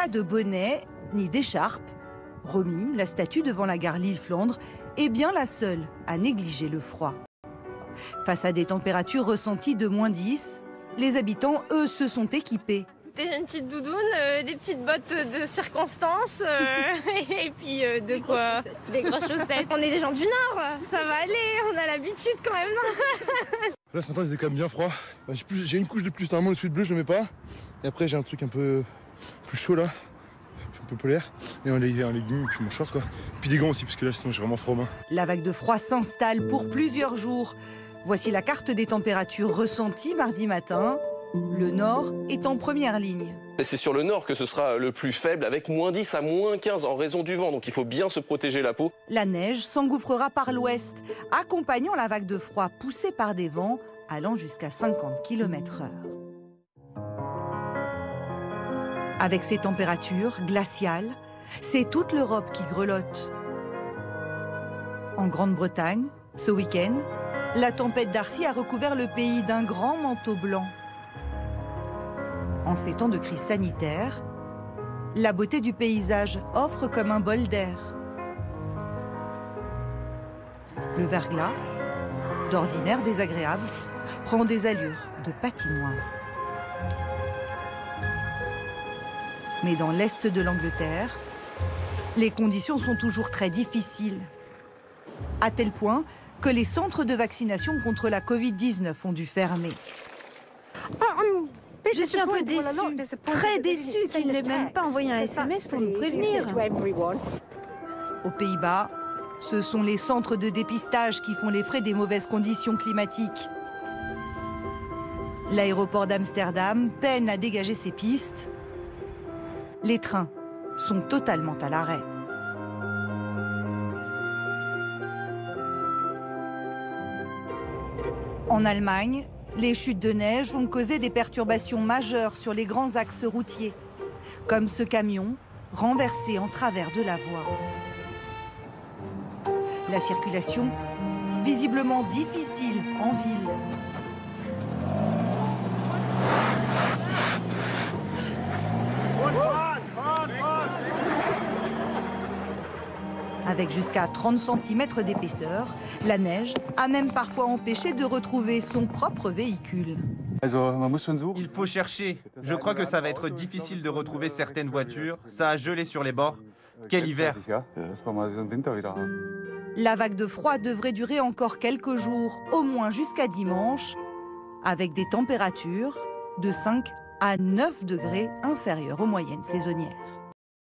Pas de bonnet ni d'écharpe. Romy, la statue devant la gare Lille-Flandre, est bien la seule à négliger le froid. Face à des températures ressenties de -10, les habitants, eux, se sont équipés. Une petite doudoune, des petites bottes de circonstance et puis de quoi, des grosses chaussettes. On est des gens du Nord, ça va aller, on a l'habitude quand même. Là ce matin il faisait quand même bien froid. J'ai une couche de plus, normalement le sweat bleu je le mets pas. Et après j'ai un truc un peu plus chaud là, un peu polaire. Et un legging et puis mon short quoi. Puis des gants aussi parce que là sinon j'ai vraiment froid aux mains. La vague de froid s'installe pour plusieurs jours. Voici la carte des températures ressenties mardi matin. Le nord est en première ligne. C'est sur le nord que ce sera le plus faible, avec -10 à -15 en raison du vent, donc il faut bien se protéger la peau. La neige s'engouffrera par l'ouest, accompagnant la vague de froid poussée par des vents allant jusqu'à 50 km/h. Avec ces températures glaciales, c'est toute l'Europe qui grelotte. En Grande-Bretagne, ce week-end, la tempête Darcy a recouvert le pays d'un grand manteau blanc. En ces temps de crise sanitaire, la beauté du paysage offre comme un bol d'air. Le verglas, d'ordinaire désagréable, prend des allures de patinoire. Mais dans l'est de l'Angleterre, les conditions sont toujours très difficiles. À tel point que les centres de vaccination contre la Covid-19 ont dû fermer. Je suis un peu déçue, très déçue qu'il n'ait même pas envoyé un SMS pour nous prévenir. Aux Pays-Bas, ce sont les centres de dépistage qui font les frais des mauvaises conditions climatiques. L'aéroport d'Amsterdam peine à dégager ses pistes. Les trains sont totalement à l'arrêt. En Allemagne, les chutes de neige ont causé des perturbations majeures sur les grands axes routiers, comme ce camion renversé en travers de la voie. La circulation, visiblement difficile en ville. Avec jusqu'à 30 cm d'épaisseur, la neige a même parfois empêché de retrouver son propre véhicule. Il faut chercher. Je crois que ça va être difficile de retrouver certaines voitures. Ça a gelé sur les bords. Quel hiver! La vague de froid devrait durer encore quelques jours, au moins jusqu'à dimanche, avec des températures de 5 à 9 degrés inférieures aux moyennes saisonnières.